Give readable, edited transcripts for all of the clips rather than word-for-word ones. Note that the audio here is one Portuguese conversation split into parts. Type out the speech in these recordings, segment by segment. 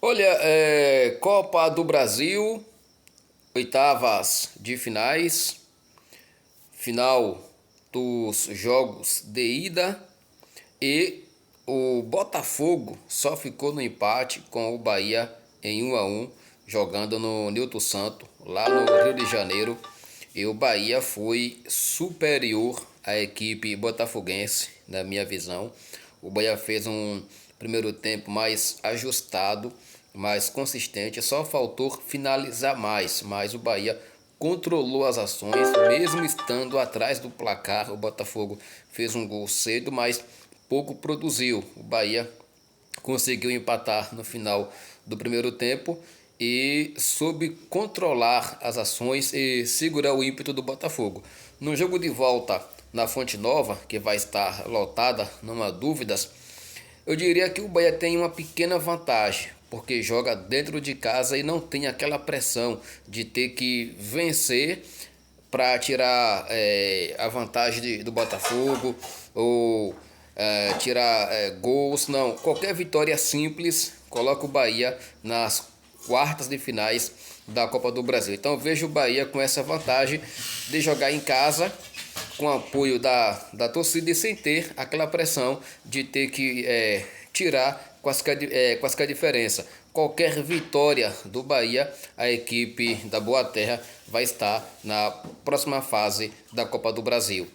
Olha, Copa do Brasil, oitavas de finais, final dos jogos de ida e o Botafogo só ficou no empate com o Bahia em 1-1, jogando no Nilton Santo, lá no Rio de Janeiro. E o Bahia foi superior à equipe botafoguense, na minha visão. O Bahia fez um primeiro tempo mais ajustado, mais consistente, só faltou finalizar mais, mas o Bahia controlou as ações, mesmo estando atrás do placar. O Botafogo fez um gol cedo, mas pouco produziu. O Bahia conseguiu empatar no final do primeiro tempo e soube controlar as ações e segurar o ímpeto do Botafogo. No jogo de volta na Fonte Nova, que vai estar lotada, não há dúvidas, eu diria que o Bahia tem uma pequena vantagem, porque joga dentro de casa e não tem aquela pressão de ter que vencer para tirar a vantagem do Botafogo ou tirar gols. Não, qualquer vitória simples coloca o Bahia nas quartas de finais da Copa do Brasil. Então eu vejo o Bahia com essa vantagem de jogar em casa com apoio da torcida e sem ter aquela pressão de ter que tirar quaisquer diferença. Qualquer vitória do Bahia, a equipe da Boa Terra vai estar na próxima fase da Copa do Brasil.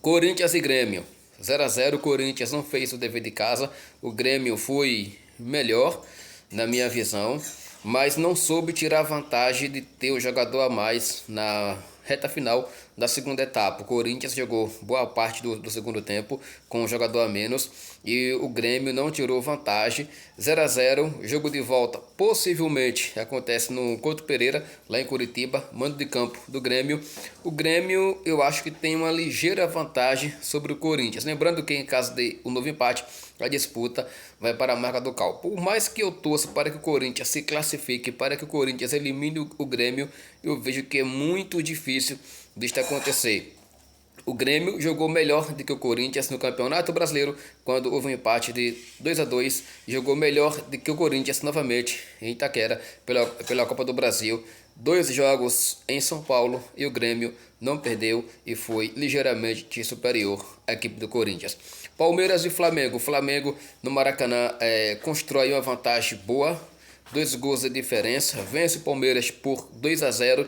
Corinthians e Grêmio, 0-0. O Corinthians não fez o dever de casa, o Grêmio foi melhor na minha visão, mas não soube tirar vantagem de ter um jogador a mais na reta final da segunda etapa. O Corinthians jogou boa parte do segundo tempo com um jogador a menos e o Grêmio não tirou vantagem. 0-0, jogo de volta possivelmente acontece no Couto Pereira, lá em Curitiba, mando de campo do Grêmio. O Grêmio eu acho que tem uma ligeira vantagem sobre o Corinthians, lembrando que em caso de um novo empate, a disputa vai para a marca do cal. Por mais que eu torça para que o Corinthians se classifique, para que o Corinthians elimine o Grêmio, eu vejo que é muito difícil disto acontecer. O Grêmio jogou melhor do que o Corinthians no Campeonato Brasileiro, quando houve um empate de 2-2. Jogou melhor do que o Corinthians novamente em Itaquera pela Copa do Brasil. 2 jogos em São Paulo e o Grêmio não perdeu e foi ligeiramente superior à equipe do Corinthians. Palmeiras e Flamengo. O Flamengo no Maracanã constrói uma vantagem boa. 2 gols de diferença. Vence o Palmeiras por 2-0.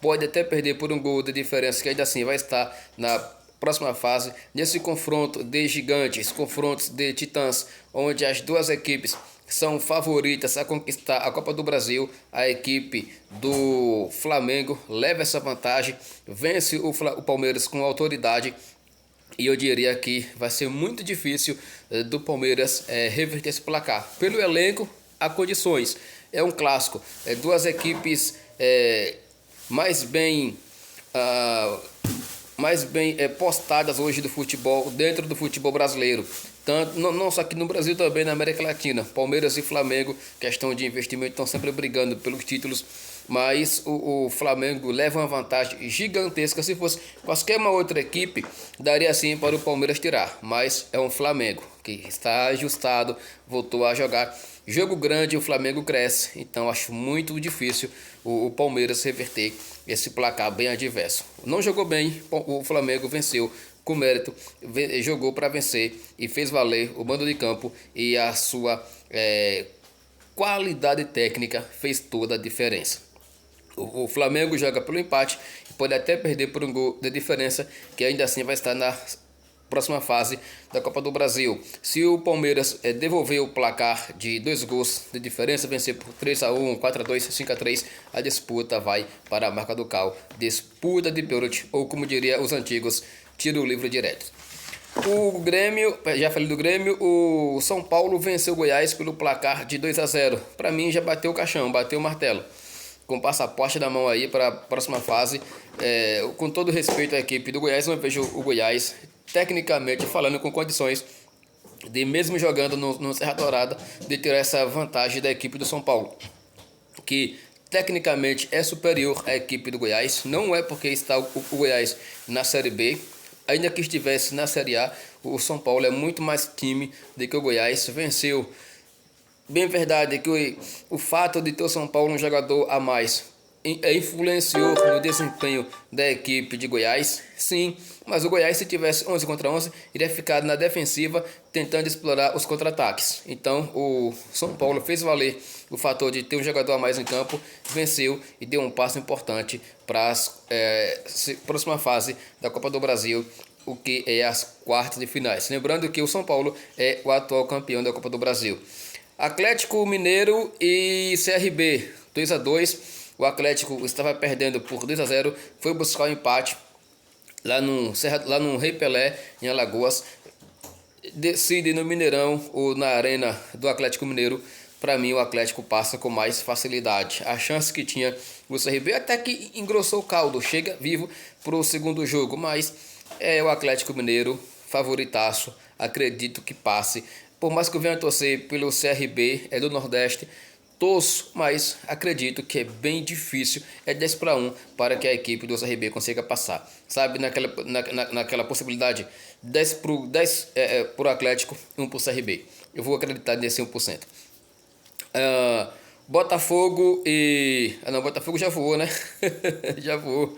Pode até perder por um gol de diferença, que ainda assim vai estar na próxima fase. Nesse confronto de gigantes, confrontos de titãs, onde as duas equipes são favoritas a conquistar a Copa do Brasil, a equipe do Flamengo leva essa vantagem, vence o Palmeiras com autoridade. E eu diria que vai ser muito difícil do Palmeiras reverter esse placar. Pelo elenco, há condições. É um clássico. Duas equipes mais bem postadas hoje do futebol, dentro do futebol brasileiro, tanto não só aqui no Brasil, também na América Latina. Palmeiras e Flamengo, questão de investimento, estão sempre brigando pelos títulos, mas o Flamengo leva uma vantagem gigantesca. Se fosse qualquer uma outra equipe, daria sim para o Palmeiras tirar, mas é um Flamengo que está ajustado, voltou a jogar jogo grande, o Flamengo cresce, então acho muito difícil o Palmeiras reverter esse placar bem adverso. Não jogou bem, o Flamengo venceu com mérito, jogou para vencer e fez valer o mando de campo, e a sua qualidade técnica fez toda a diferença. O Flamengo joga pelo empate e pode até perder por um gol de diferença, que ainda assim vai estar na próxima fase da Copa do Brasil. Se o Palmeiras devolver o placar de 2 gols de diferença, vencer por 3-1, 4-2, 5-3, a disputa vai para a marca do cal. Disputa de pênalti, ou como diria os antigos, tiro livre direto. O Grêmio, já falei do Grêmio, o São Paulo venceu o Goiás pelo placar de 2-0. Para mim já bateu o caixão, bateu o martelo. Com passaporte na mão aí para a próxima fase. Com todo respeito à equipe do Goiás, não vejo o Goiás, tecnicamente falando, com condições de, mesmo jogando no Serra Dourada, de ter essa vantagem da equipe do São Paulo, que tecnicamente é superior à equipe do Goiás. Não é porque está o Goiás na Série B, ainda que estivesse na Série A, o São Paulo é muito mais time do que o Goiás. Venceu bem verdade que o fato de ter o São Paulo um jogador a mais influenciou no desempenho da equipe de Goiás, sim, mas o Goiás, se tivesse 11 contra 11, iria ficar na defensiva tentando explorar os contra-ataques. Então o São Paulo fez valer o fator de ter um jogador a mais em campo, venceu e deu um passo importante para a próxima fase da Copa do Brasil, o que é as quartas de finais. Lembrando que o São Paulo é o atual campeão da Copa do Brasil. Atlético Mineiro e CRB, 2-2. O Atlético estava perdendo por 2-0, foi buscar o empate lá no Rei Pelé, em Alagoas. Decide no Mineirão ou na arena do Atlético Mineiro. Para mim, o Atlético passa com mais facilidade. A chance que tinha o CRB até que engrossou o caldo, chega vivo para o segundo jogo, mas é o Atlético Mineiro favoritaço, acredito que passe. Por mais que eu venha torcer pelo CRB, é do Nordeste, torço, mas acredito que é bem difícil, é 10-1 para que a equipe do CRB consiga passar. Sabe, naquela possibilidade, 10 para o Atlético, 1 para o CRB. Eu vou acreditar nesse 1%. Botafogo e... não, Botafogo já voou, né? Já voou.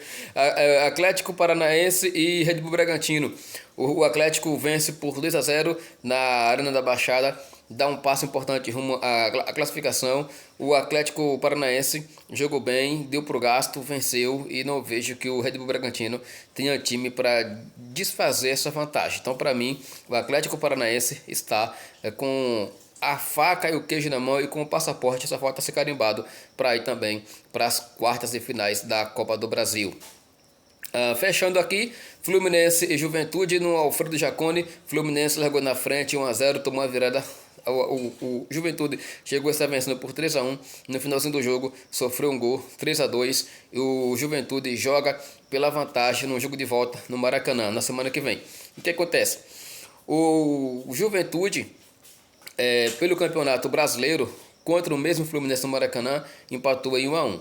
Atlético Paranaense e Red Bull Bragantino. O Atlético vence por 2-0 na Arena da Baixada, dá um passo importante rumo à classificação. O Atlético Paranaense jogou bem, deu pro gasto, venceu, e não vejo que o Red Bull Bragantino tenha time para desfazer essa vantagem. Então, para mim, o Atlético Paranaense está com a faca e o queijo na mão e com o passaporte, só falta ser carimbado para ir também para as quartas de finais da Copa do Brasil. Fechando aqui, Fluminense e Juventude no Alfredo Jaconi. Fluminense largou na frente 1-0, tomou a virada. O Juventude chegou a estar vencendo por 3-1. No finalzinho do jogo sofreu um gol, 3-2. E o Juventude joga pela vantagem no jogo de volta no Maracanã na semana que vem. O que acontece? O Juventude, pelo Campeonato Brasileiro, contra o mesmo Fluminense no Maracanã, empatou em 1-1.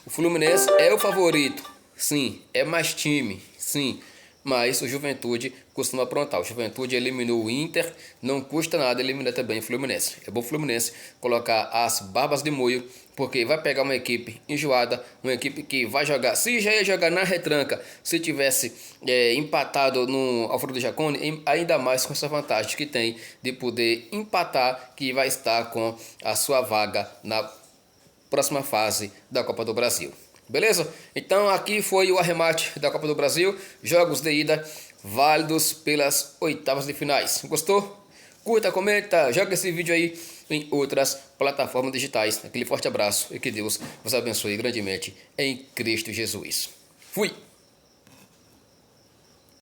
O Fluminense é o favorito, sim, é mais time, sim, mas o Juventude costuma aprontar. O Juventude eliminou o Inter, não custa nada eliminar também o Fluminense. É bom o Fluminense colocar as barbas de molho, porque vai pegar uma equipe enjoada, uma equipe que vai jogar, se já ia jogar na retranca, se tivesse empatado no Alfredo Jaconi, ainda mais com essa vantagem que tem de poder empatar, que vai estar com a sua vaga na próxima fase da Copa do Brasil. Beleza? Então aqui foi o arremate da Copa do Brasil, jogos de ida válidos pelas oitavas de finais. Gostou? Curta, comenta, joga esse vídeo aí em outras plataformas digitais. Aquele forte abraço e que Deus vos abençoe grandemente em Cristo Jesus. Fui!